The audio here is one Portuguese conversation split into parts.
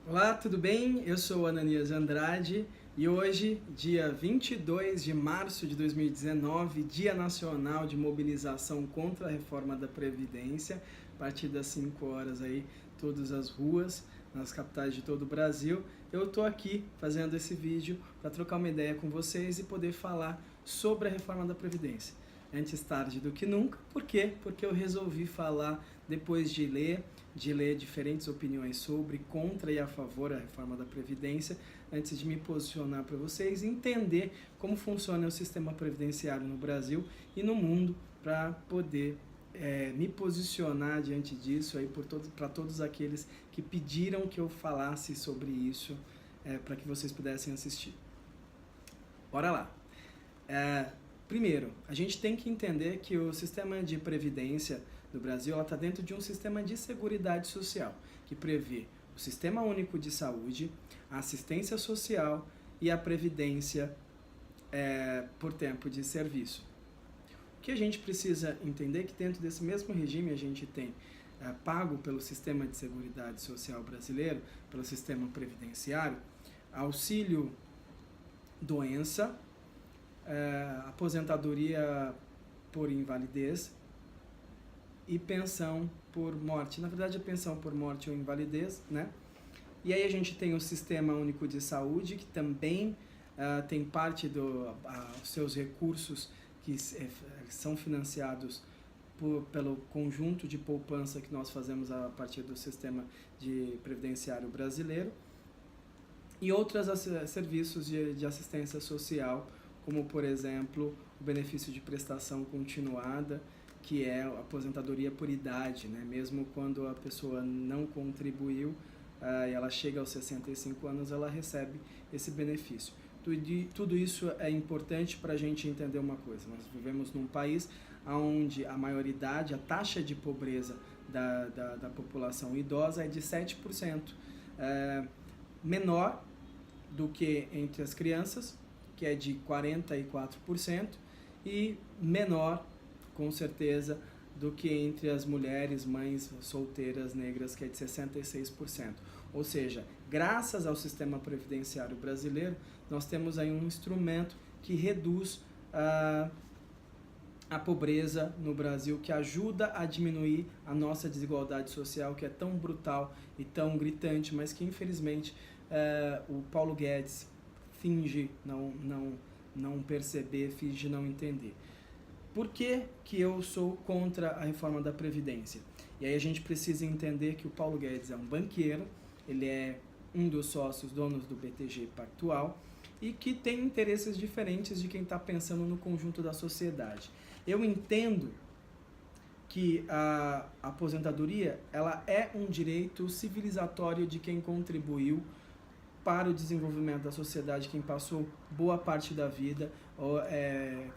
Olá, tudo bem? Eu sou Ananias Andrade e hoje, dia 22 de março de 2019, Dia Nacional de Mobilização contra a Reforma da Previdência, a partir das 5 horas aí, todas as ruas, nas capitais de todo o Brasil. Eu estou aqui fazendo esse vídeo para trocar uma ideia com vocês e poder falar sobre a reforma da Previdência. Antes tarde do que nunca. Por quê? Porque eu resolvi falar depois de ler diferentes opiniões sobre, contra e a favor da reforma da Previdência, antes de me posicionar para vocês, entender como funciona o sistema previdenciário no Brasil e no mundo, para poder me posicionar diante disso aí para todos aqueles que pediram que eu falasse sobre isso, para que vocês pudessem assistir. Bora lá! Primeiro, a gente tem que entender que o sistema de previdência do Brasil está dentro de um sistema de seguridade social, que prevê o Sistema Único de Saúde, a assistência social e a previdência por tempo de serviço. O que a gente precisa entender é que dentro desse mesmo regime a gente tem pago pelo Sistema de Seguridade Social brasileiro, pelo sistema previdenciário, auxílio doença, aposentadoria por invalidez e pensão por morte. Na verdade, a pensão por morte ou invalidez, né? E aí a gente tem o Sistema Único de Saúde, que também tem parte dos seus recursos que são financiados pelo conjunto de poupança que nós fazemos a partir do sistema de previdenciário brasileiro, e outros serviços de assistência social, como, por exemplo, o benefício de prestação continuada, que é a aposentadoria por idade, né? Mesmo quando a pessoa não contribuiu e ela chega aos 65 anos, ela recebe esse benefício. Tudo isso é importante para a gente entender uma coisa. Nós vivemos num país onde a maioridade, a taxa de pobreza da população idosa é de 7%, menor do que entre as crianças, que é de 44%, e menor, com certeza, do que entre as mulheres, mães solteiras negras, que é de 66%. Ou seja, graças ao sistema previdenciário brasileiro, nós temos aí um instrumento que reduz a pobreza no Brasil, que ajuda a diminuir a nossa desigualdade social, que é tão brutal e tão gritante, mas que infelizmente o Paulo Guedes finge não perceber, finge não entender. Por que eu sou contra a reforma da Previdência? E aí a gente precisa entender que o Paulo Guedes é um banqueiro, ele é um dos sócios donos do BTG Pactual e que tem interesses diferentes de quem está pensando no conjunto da sociedade. Eu entendo que a aposentadoria ela é um direito civilizatório de quem contribuiu para o desenvolvimento da sociedade, quem passou boa parte da vida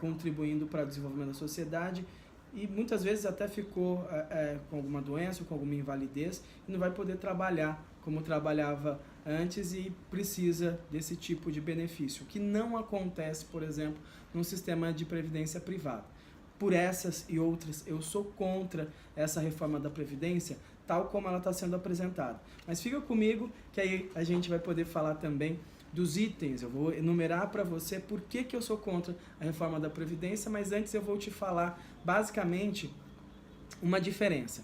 contribuindo para o desenvolvimento da sociedade e muitas vezes até ficou com alguma doença, com alguma invalidez e não vai poder trabalhar como trabalhava antes e precisa desse tipo de benefício, que não acontece, por exemplo, num sistema de previdência privada. Por essas e outras, eu sou contra essa reforma da Previdência, tal como ela está sendo apresentada. Mas fica comigo, que aí a gente vai poder falar também dos itens. Eu vou enumerar para você por que eu sou contra a reforma da Previdência, mas antes eu vou te falar, basicamente, uma diferença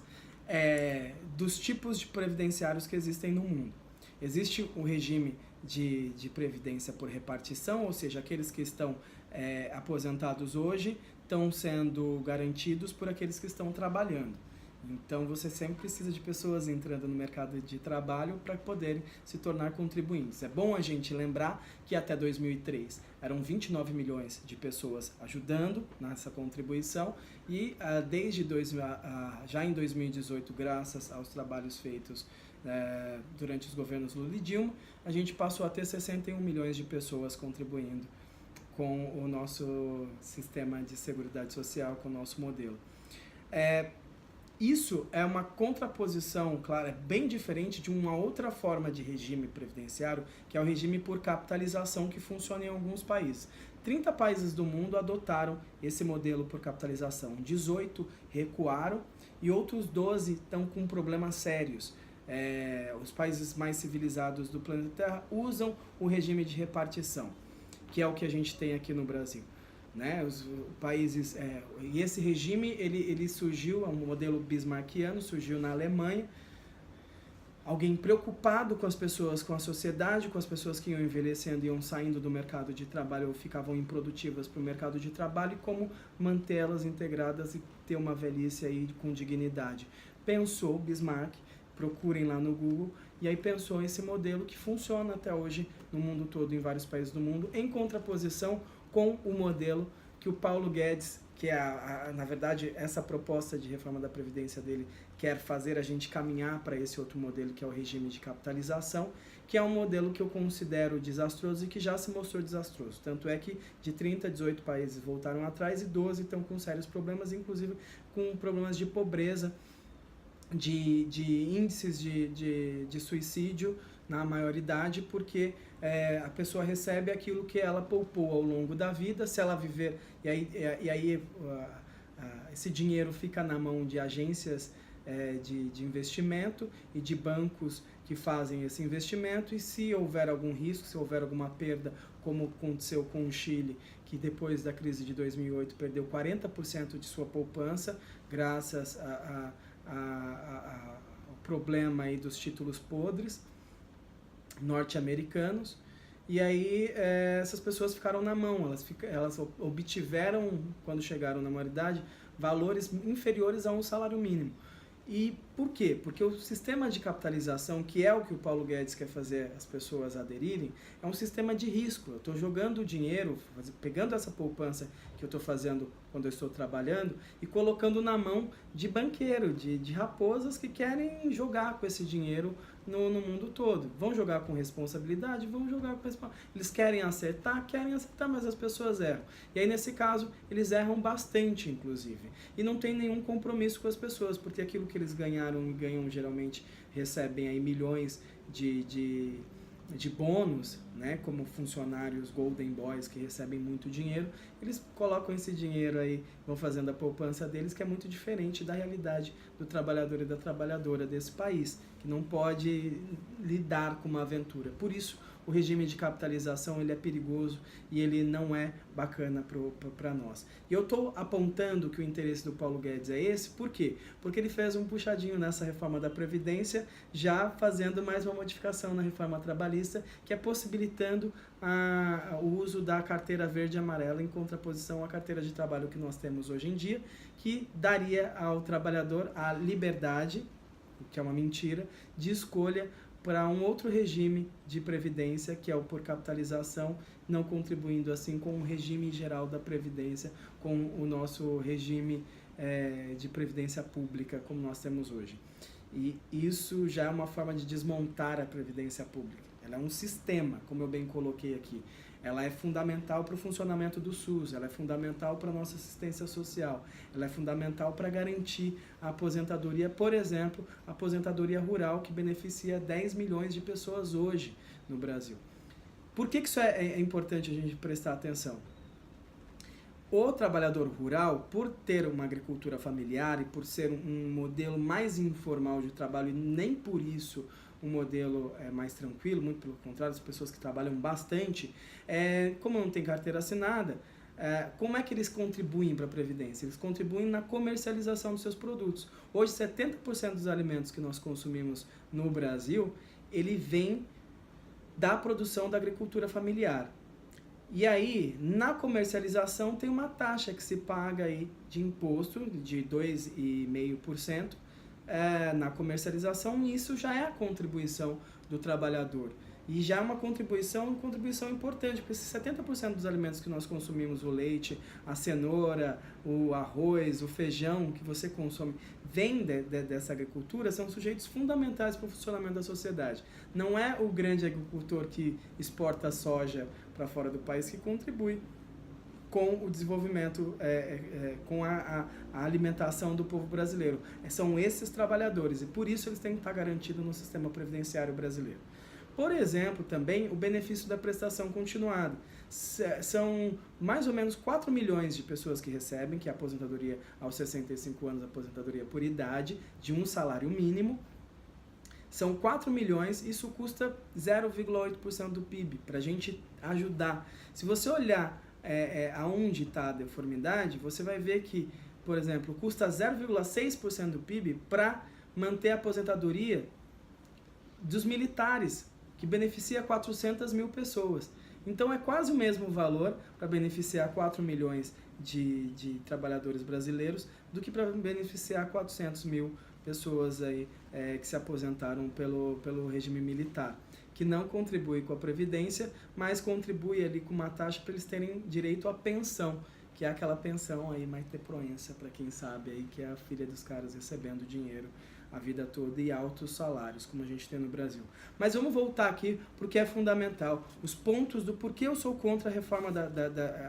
dos tipos de previdenciários que existem no mundo. Existe um regime de previdência por repartição, ou seja, aqueles que estão aposentados hoje estão sendo garantidos por aqueles que estão trabalhando. Então você sempre precisa de pessoas entrando no mercado de trabalho para poderem se tornar contribuintes. É bom a gente lembrar que até 2003 eram 29 milhões de pessoas ajudando nessa contribuição e já em 2018, graças aos trabalhos feitos durante os governos Lula e Dilma, a gente passou a ter 61 milhões de pessoas contribuindo com o nosso sistema de seguridade social, com o nosso modelo. Isso é uma contraposição, claro, é bem diferente de uma outra forma de regime previdenciário, que é o regime por capitalização que funciona em alguns países. 30 países do mundo adotaram esse modelo por capitalização, 18 recuaram e outros 12 estão com problemas sérios. os países mais civilizados do planeta Terra usam o regime de repartição, que é o que a gente tem aqui no Brasil. Né? Os países, e esse regime ele surgiu, é um modelo bismarckiano, surgiu na Alemanha. Alguém preocupado com as pessoas, com a sociedade, com as pessoas que iam envelhecendo, iam saindo do mercado de trabalho ou ficavam improdutivas para o mercado de trabalho, e como mantê-las integradas e ter uma velhice aí com dignidade. Pensou Bismarck, procurem lá no Google, e aí pensou esse modelo que funciona até hoje no mundo todo, em vários países do mundo, em contraposição com o modelo que o Paulo Guedes, que é, na verdade, essa proposta de reforma da Previdência dele quer fazer a gente caminhar para esse outro modelo, que é o regime de capitalização, que é um modelo que eu considero desastroso e que já se mostrou desastroso. Tanto é que de 30, 18 países voltaram atrás e 12 estão com sérios problemas, inclusive com problemas de pobreza, de índices de suicídio na maioridade, porque a pessoa recebe aquilo que ela poupou ao longo da vida. Se ela viver, e aí esse dinheiro fica na mão de agências de investimento e de bancos que fazem esse investimento, e se houver algum risco, se houver alguma perda, como aconteceu com o Chile, que depois da crise de 2008 perdeu 40% de sua poupança, graças ao problema aí dos títulos podres norte-americanos. E aí essas pessoas ficaram na mão, elas obtiveram, quando chegaram na maioridade, valores inferiores a um salário mínimo. E por quê? Porque o sistema de capitalização, que é o que o Paulo Guedes quer fazer as pessoas aderirem, é um sistema de risco. Eu estou jogando o dinheiro, pegando essa poupança que eu estou fazendo quando eu estou trabalhando e colocando na mão de banqueiro, de raposas que querem jogar com esse dinheiro no mundo todo. Vão jogar com responsabilidade? Vão jogar com responsabilidade. Eles querem acertar, mas as pessoas erram. E aí, nesse caso, eles erram bastante, inclusive. E não tem nenhum compromisso com as pessoas, porque aquilo que eles ganharam e ganham, geralmente, recebem aí milhões de bônus, né, como funcionários Golden Boys que recebem muito dinheiro. Eles colocam esse dinheiro aí, vão fazendo a poupança deles, que é muito diferente da realidade do trabalhador e da trabalhadora desse país, que não pode lidar com uma aventura. Por isso, o regime de capitalização ele é perigoso e ele não é bacana para nós. E eu estou apontando que o interesse do Paulo Guedes é esse, por quê? Porque ele fez um puxadinho nessa reforma da Previdência, já fazendo mais uma modificação na reforma trabalhista, que é possibilitando o uso da carteira verde e amarela em contraposição à carteira de trabalho que nós temos hoje em dia, que daria ao trabalhador a liberdade, o que é uma mentira, de escolha para um outro regime de previdência, que é o por capitalização, não contribuindo assim com o regime geral da previdência, com o nosso regime de previdência pública, como nós temos hoje. E isso já é uma forma de desmontar a previdência pública. Ela é um sistema, como eu bem coloquei aqui. Ela é fundamental para o funcionamento do SUS, ela é fundamental para a nossa assistência social, ela é fundamental para garantir a aposentadoria, por exemplo, a aposentadoria rural, que beneficia 10 milhões de pessoas hoje no Brasil. Por que isso é importante a gente prestar atenção? O trabalhador rural, por ter uma agricultura familiar e por ser um modelo mais informal de trabalho, e nem por isso um modelo mais tranquilo, muito pelo contrário, as pessoas que trabalham bastante, como não tem carteira assinada, como é que eles contribuem para a Previdência? Eles contribuem na comercialização dos seus produtos. Hoje, 70% dos alimentos que nós consumimos no Brasil, ele vem da produção da agricultura familiar. E aí, na comercialização, tem uma taxa que se paga aí de imposto de 2,5%, na comercialização, e isso já é a contribuição do trabalhador. E já é uma contribuição importante, porque se 70% dos alimentos que nós consumimos, o leite, a cenoura, o arroz, o feijão que você consome, vem dessa agricultura, são sujeitos fundamentais para o funcionamento da sociedade. Não é o grande agricultor que exporta soja para fora do país que contribui com o desenvolvimento, com a alimentação do povo brasileiro. São esses trabalhadores, e por isso eles têm que estar garantidos no sistema previdenciário brasileiro. Por exemplo, também o benefício da prestação continuada. São mais ou menos 4 milhões de pessoas que recebem, que é a aposentadoria aos 65 anos, a aposentadoria por idade, de um salário mínimo. São 4 milhões, isso custa 0,8% do PIB, para a gente ajudar. Se você olhar aonde está a deformidade, você vai ver que, por exemplo, custa 0,6% do PIB para manter a aposentadoria dos militares, que beneficia 400 mil pessoas. Então é quase o mesmo valor para beneficiar 4 milhões de trabalhadores brasileiros do que para beneficiar 400 mil pessoas aí, que se aposentaram pelo regime militar, que não contribui com a Previdência, mas contribui ali com uma taxa para eles terem direito à pensão, que é aquela pensão aí mais ter proença, para quem sabe, aí, que é a filha dos caras recebendo dinheiro a vida toda e altos salários, como a gente tem no Brasil. Mas vamos voltar aqui porque é fundamental, os pontos do porquê eu sou contra a reforma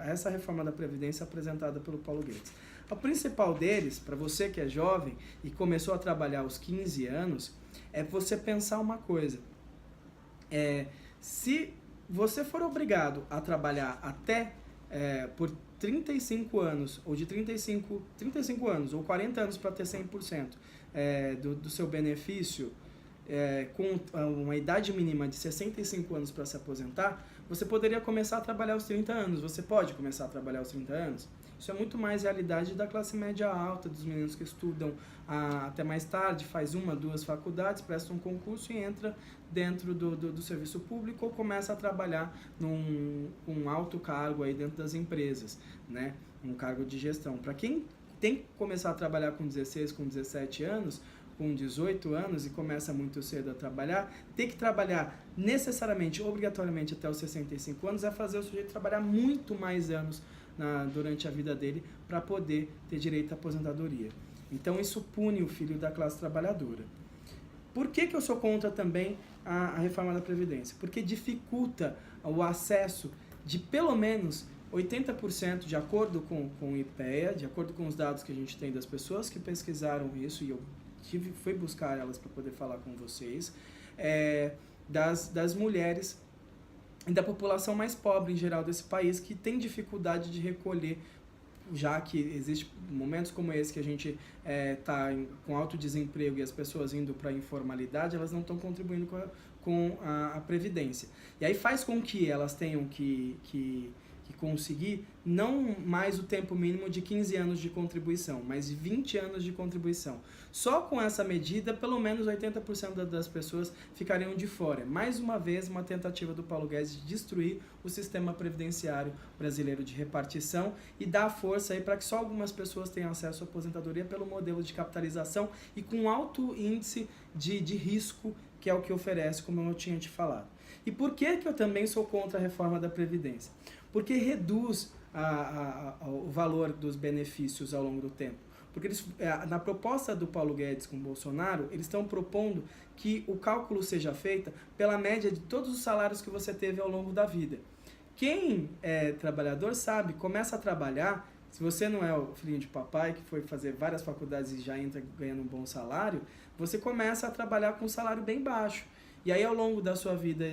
essa reforma da Previdência apresentada pelo Paulo Guedes. O principal deles, para você que é jovem e começou a trabalhar aos 15 anos, é você pensar uma coisa. Se você for obrigado a trabalhar até por 35 anos, ou de 35 anos, ou 40 anos para ter 100% do seu benefício, com uma idade mínima de 65 anos para se aposentar, você poderia começar a trabalhar aos 30 anos. Você pode começar a trabalhar aos 30 anos? Isso é muito mais realidade da classe média alta, dos meninos que estudam até mais tarde, faz 1, 2 faculdades, presta um concurso e entra dentro do serviço público ou começa a trabalhar num alto cargo aí dentro das empresas, né? Um cargo de gestão. Para quem tem que começar a trabalhar com 16, com 17 anos, com 18 anos e começa muito cedo a trabalhar, ter que trabalhar necessariamente, obrigatoriamente até os 65 anos é fazer o sujeito trabalhar muito mais anos durante a vida dele para poder ter direito à aposentadoria. Então isso pune o filho da classe trabalhadora. Por que eu sou contra também a reforma da Previdência? Porque dificulta o acesso de pelo menos 80%, de acordo com o IPEA, de acordo com os dados que a gente tem das pessoas que pesquisaram isso, e eu fui buscar elas para poder falar com vocês, das mulheres e da população mais pobre em geral desse país, que tem dificuldade de recolher, já que existem momentos como esse que a gente está com alto desemprego e as pessoas indo para a informalidade, elas não estão contribuindo com a Previdência. E aí faz com que elas tenham que conseguir não mais o tempo mínimo de 15 anos de contribuição, mas 20 anos de contribuição. Só com essa medida, pelo menos 80% das pessoas ficariam de fora. Mais uma vez, uma tentativa do Paulo Guedes de destruir o sistema previdenciário brasileiro de repartição e dar força aí para que só algumas pessoas tenham acesso à aposentadoria pelo modelo de capitalização e com alto índice de risco, que é o que oferece, como eu tinha te falado. E por que eu também sou contra a reforma da Previdência? Porque reduz o valor dos benefícios ao longo do tempo. Porque na proposta do Paulo Guedes com o Bolsonaro, eles estão propondo que o cálculo seja feito pela média de todos os salários que você teve ao longo da vida. Quem é trabalhador sabe, começa a trabalhar, se você não é o filhinho de papai que foi fazer várias faculdades e já entra ganhando um bom salário, você começa a trabalhar com um salário bem baixo. E aí, ao longo da sua vida,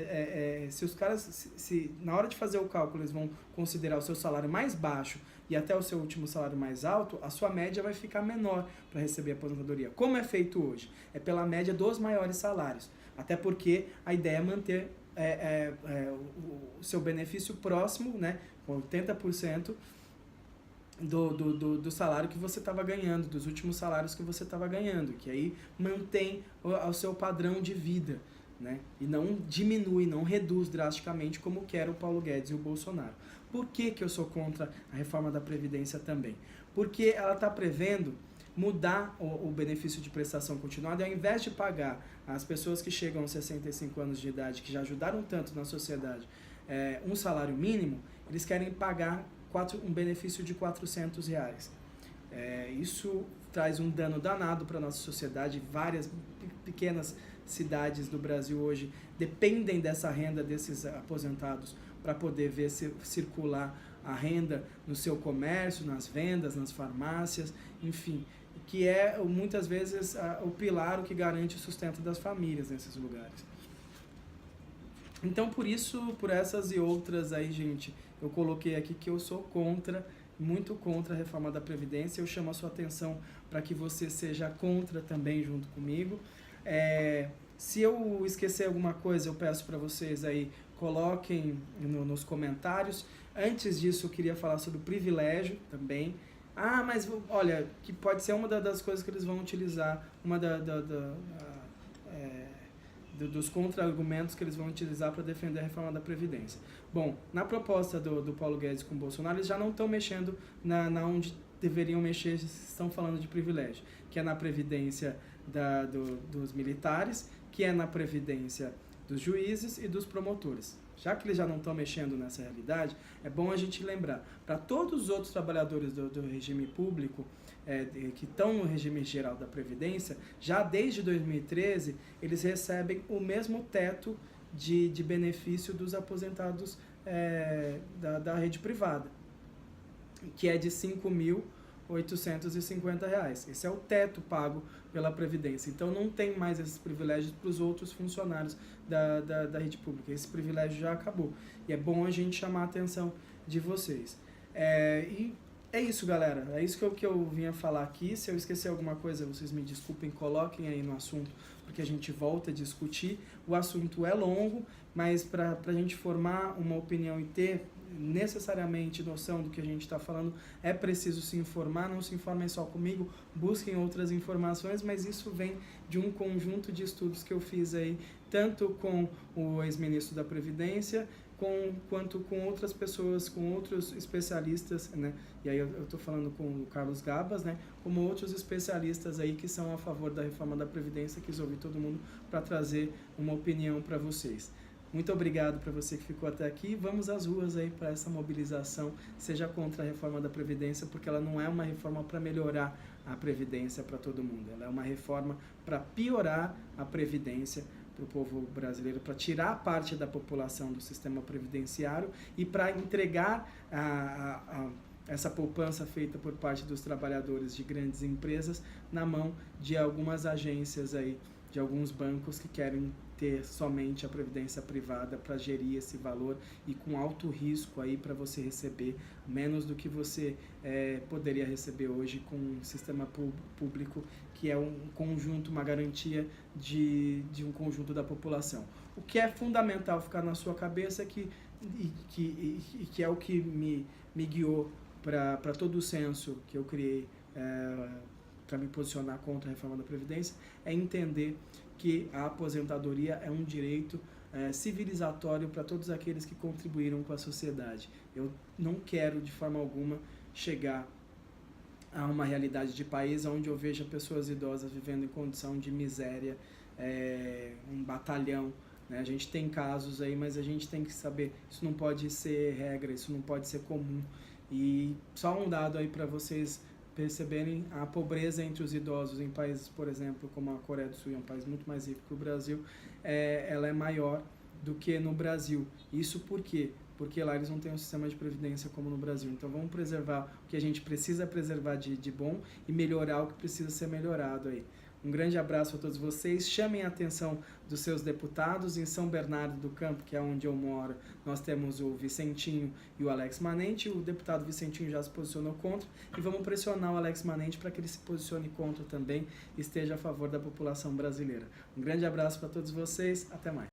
se os caras, na hora de fazer o cálculo, eles vão considerar o seu salário mais baixo e até o seu último salário mais alto, a sua média vai ficar menor para receber a aposentadoria. Como é feito hoje? É pela média dos maiores salários. Até porque a ideia é manter o seu benefício próximo, né, com 80% do salário que você estava ganhando, dos últimos salários que você estava ganhando, que aí mantém o seu padrão de vida, né? E não diminui, não reduz drasticamente como quer o Paulo Guedes e o Bolsonaro. Por que eu sou contra a reforma da Previdência também? Porque ela está prevendo mudar o benefício de prestação continuada, e ao invés de pagar as pessoas que chegam aos 65 anos de idade, que já ajudaram tanto na sociedade, um salário mínimo, eles querem pagar um benefício de R$400. Isso traz um dano danado para a nossa sociedade. Várias pequenas cidades do Brasil hoje dependem dessa renda desses aposentados para poder ver circular a renda no seu comércio, nas vendas, nas farmácias, enfim, que é muitas vezes o pilar, o que garante o sustento das famílias nesses lugares. Então, por essas e outras aí, gente, eu coloquei aqui que eu sou muito contra a reforma da Previdência. Eu chamo a sua atenção para que você seja contra também junto comigo. Se eu esquecer alguma coisa, eu peço para vocês aí, coloquem nos comentários. Antes disso, eu queria falar sobre o privilégio também. Ah, mas olha, que pode ser uma das coisas que eles vão utilizar, dos contra-argumentos que eles vão utilizar para defender a reforma da Previdência. Bom, na proposta do Paulo Guedes com o Bolsonaro, eles já não estão mexendo na onde deveriam mexer, estão falando de privilégio, que é na Previdência dos militares, que é na Previdência dos juízes e dos promotores. Já que eles já não estão mexendo nessa realidade, é bom a gente lembrar, para todos os outros trabalhadores do regime público, que estão no regime geral da Previdência, já desde 2013, eles recebem o mesmo teto de benefício dos aposentados da rede privada, que é de R$ 5.850. Esse é o teto pago pela Previdência. Então não tem mais esses privilégios para os outros funcionários da rede pública. Esse privilégio já acabou. E é bom a gente chamar a atenção de vocês. E é isso, galera. É isso que eu vinha falar aqui. Se eu esquecer alguma coisa, vocês me desculpem, coloquem aí no assunto, porque a gente volta a discutir. O assunto é longo, mas para a gente formar uma opinião e ter necessariamente noção do que a gente está falando, é preciso se informar. Não se informem só comigo, busquem outras informações, mas isso vem de um conjunto de estudos que eu fiz aí, tanto com o ex-ministro da Previdência, quanto com outras pessoas, com outros especialistas, né? E aí eu estou falando com o Carlos Gabas, né? Como outros especialistas aí que são a favor da reforma da Previdência, quis ouvir todo mundo para trazer uma opinião para vocês. Muito obrigado para você que ficou até aqui. Vamos às ruas aí para essa mobilização, seja contra a reforma da Previdência, porque ela não é uma reforma para melhorar a Previdência para todo mundo. Ela é uma reforma para piorar a Previdência para o povo brasileiro, para tirar parte da população do sistema previdenciário e para entregar essa poupança feita por parte dos trabalhadores de grandes empresas na mão de algumas agências aí, de alguns bancos que querem ter somente a previdência privada para gerir esse valor e com alto risco aí para você receber menos do que você poderia receber hoje com um sistema público que é um conjunto, uma garantia de um conjunto da população. O que é fundamental ficar na sua cabeça que é o que me guiou para todo o senso que eu criei para me posicionar contra a reforma da Previdência, é entender que a aposentadoria é um direito civilizatório para todos aqueles que contribuíram com a sociedade. Eu não quero, de forma alguma, chegar a uma realidade de país onde eu veja pessoas idosas vivendo em condição de miséria, um batalhão, né? A gente tem casos aí, mas a gente tem que saber, isso não pode ser regra, isso não pode ser comum. E só um dado aí para vocês perceberem a pobreza entre os idosos em países, por exemplo, como a Coreia do Sul, é um país muito mais rico que o Brasil, ela é maior do que no Brasil. Isso por quê? Porque lá eles não têm um sistema de previdência como no Brasil. Então vamos preservar o que a gente precisa preservar de bom e melhorar o que precisa ser melhorado aí. Um grande abraço a todos vocês. Chamem a atenção dos seus deputados. Em São Bernardo do Campo, que é onde eu moro, nós temos o Vicentinho e o Alex Manente. O deputado Vicentinho já se posicionou contra e vamos pressionar o Alex Manente para que ele se posicione contra também e esteja a favor da população brasileira. Um grande abraço para todos vocês. Até mais.